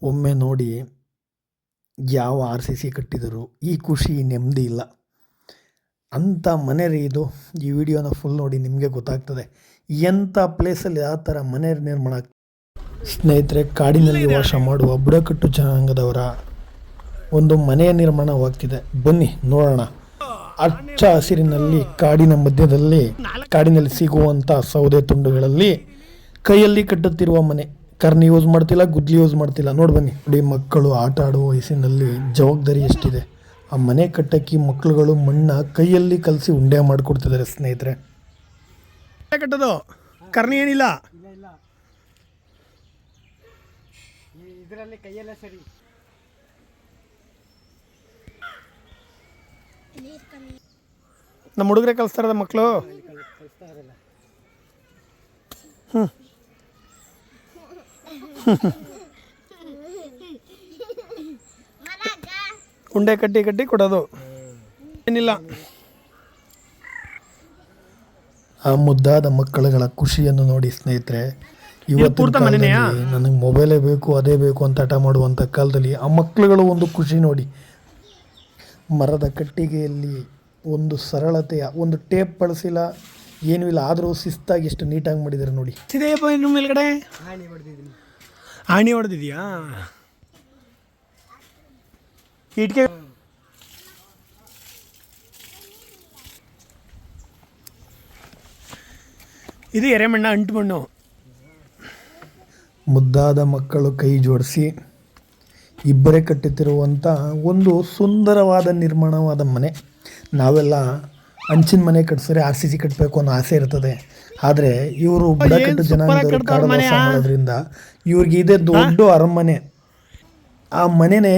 ಒಮ್ಮೆ ನೋಡಿ ಯಾವ ಆರ್ ಸಿ ಸಿ ಕಟ್ಟಿದರೂ ಈ ಖುಷಿ ನೆಮ್ಮದಿ ಇಲ್ಲ ಅಂಥ ಮನೆ ರೀ ಇದು. ಈ ವಿಡಿಯೋನ ಫುಲ್ ನೋಡಿ ನಿಮಗೆ ಗೊತ್ತಾಗ್ತದೆ ಎಂಥ ಪ್ಲೇಸಲ್ಲಿ ಆ ಥರ ಮನೆ ನಿರ್ಮಾಣ ಆಗ್ತದೆ. ಸ್ನೇಹಿತರೆ, ಕಾಡಿನಲ್ಲಿ ವಾಸ ಮಾಡುವ ಬುಡಕಟ್ಟು ಜನಾಂಗದವರ ಒಂದು ಮನೆಯ ನಿರ್ಮಾಣವಾಗ್ತಿದೆ. ಬನ್ನಿ ನೋಡೋಣ. ಹಚ್ಚ ಹಸಿರಿನಲ್ಲಿ ಕಾಡಿನ ಮಧ್ಯದಲ್ಲಿ ಕಾಡಿನಲ್ಲಿ ಸಿಗುವಂಥ ಸೌದೆ ತುಂಡುಗಳಲ್ಲಿ ಕೈಯಲ್ಲಿ ಕಟ್ಟುತ್ತಿರುವ ಮನೆ. ಕರ್ನಿ ಯೂಸ್ ಮಾಡ್ತಿಲ್ಲ, ಗುದ್ಲಿ ಯೂಸ್ ಮಾಡ್ತಿಲ್ಲ. ನೋಡಿ ಬನ್ನಿ. ನೋಡಿ, ಮಕ್ಕಳು ಆಟ ಆಡುವ ವಯಸ್ಸಿನಲ್ಲಿ ಜವಾಬ್ದಾರಿ ಎಷ್ಟಿದೆ. ಆ ಮನೆ ಕಟ್ಟಕ್ಕೆ ಮಕ್ಕಳುಗಳು ಮಣ್ಣ ಕೈಯಲ್ಲಿ ಕಲಸಿ ಉಂಡೆ ಮಾಡಿಕೊಡ್ತಿದ್ದಾರೆ ಸ್ನೇಹಿತರೆ. ಕಟ್ಟೋದು ಕರ್ನಿ ಏನಿಲ್ಲ, ಇದರಲ್ಲಿ ಕೈಯಲ್ಲೇ ಸರಿ. ನಮ್ಮ ಹುಡುಗರೇ ಕಲಿಸ್ತಾರದ ಮಕ್ಕಳು. ಉಂಡೆ ಕಟ್ಟಿ ಕಟ್ಟಿ ಕೊಡೋದು ಏನಿಲ್ಲ. ಆ ಮುದ್ದಾದ ಮಕ್ಕಳುಗಳ ಖುಷಿಯನ್ನು ನೋಡಿ ಸ್ನೇಹಿತರೆ. ಇವತ್ತಿನ ನನಗೆ ಮೊಬೈಲೇ ಬೇಕು, ಅದೇ ಬೇಕು ಅಂತ ಹಠ ಮಾಡುವಂಥ ಕಾಲದಲ್ಲಿ ಆ ಮಕ್ಕಳುಗಳು ಒಂದು ಖುಷಿ ನೋಡಿ. ಮರದ ಕಟ್ಟಿಗೆಯಲ್ಲಿ ಒಂದು ಸರಳತೆಯ ಒಂದು ಟೇಪ್ ಬಳಸಿಲ್ಲ, ಏನೂ ಇಲ್ಲ, ಆದರೂ ಶಿಸ್ತಾಗಿ ಎಷ್ಟು ನೀಟಾಗಿ ಮಾಡಿದ್ದಾರೆ ನೋಡಿ. ಇದೆಯಪ್ಪ ಇನ್ನು ಮೇಲ್ಗಡೆ ಆಣಿ ಹೊಡೆದಿದ್ಯಾ? ಇಟ್ಕೆ ಇದು ಎರೆಮಣ್ಣ, ಅಂಟು ಮಣ್ಣು. ಮುದ್ದಾದ ಮಕ್ಕಳು ಕೈ ಜೋಡಿಸಿ ಇಬ್ಬರೇ ಕಟ್ಟುತ್ತಿರುವಂಥ ಒಂದು ಸುಂದರವಾದ ನಿರ್ಮಾಣವಾದ ಮನೆ. ನಾವೆಲ್ಲ ಹಂಚಿನ ಮನೆ ಕಟ್ಸಿದ್ರೆ ಆರ್ ಸಿ ಸಿ ಕಟ್ಟಬೇಕು ಅನ್ನೋ ಆಸೆ ಇರ್ತದೆ. ಆದರೆ ಇವರು ಬುಡಕಟ್ಟು ಜನಾಂಗದವರು ಕಾಡು ವಾಸ ಮಾಡೋದ್ರಿಂದ ಇವ್ರಿಗೆ ಇದೆ ದೊಡ್ಡ ಅರಮನೆ. ಆ ಮನೆನೇ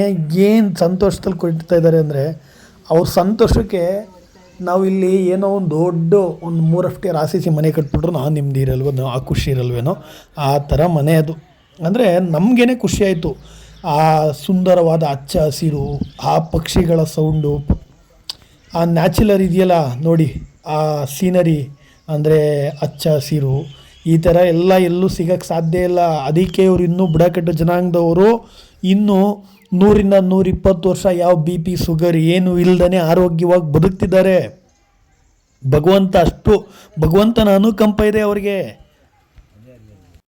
ಏನು ಸಂತೋಷದಲ್ಲಿ ಕೊಡ್ತಾ ಇದ್ದಾರೆ ಅಂದರೆ, ಅವ್ರ ಸಂತೋಷಕ್ಕೆ ನಾವು ಇಲ್ಲಿ ಏನೋ ಒಂದು ದೊಡ್ಡ ಒಂದು 3 FT ಆರ್ ಸಿ ಸಿ ಮನೆ ಕಟ್ಬಿಟ್ರು ನಾವು ನಿಮ್ದು ಇರಲ್ವೋ, ಆ ಖುಷಿ ಇರಲ್ವೇನೋ, ಆ ಥರ ಮನೆ ಅದು. ಅಂದರೆ ನಮಗೇನೆ ಖುಷಿ ಆಯಿತು. ಆ ಸುಂದರವಾದ ಹಚ್ಚ ಹಸಿರು, ಆ ಪಕ್ಷಿಗಳ ಸೌಂಡು, ಆ ನ್ಯಾಚುರಲ್ ಇದೆಯಲ್ಲ ನೋಡಿ, ಆ ಸೀನರಿ ಅಂದರೆ ಹಚ್ಚ ಹಸಿರು, ಈ ಥರ ಎಲ್ಲ ಎಲ್ಲೂ ಸಿಗೋಕ್ಕೆ ಸಾಧ್ಯ ಇಲ್ಲ. ಅದಕ್ಕೆ ಇವರು ಇನ್ನೂ ಬುಡಕಟ್ಟು ಜನಾಂಗದವರು ಇನ್ನೂ 100ರಿಂದ 120 ವರ್ಷ ಯಾವ BP ಶುಗರ್ ಏನು ಇಲ್ದೇ ಆರೋಗ್ಯವಾಗಿ ಬದುಕ್ತಿದ್ದಾರೆ. ಭಗವಂತನ ಅನುಕಂಪ ಇದೆ ಅವರಿಗೆ.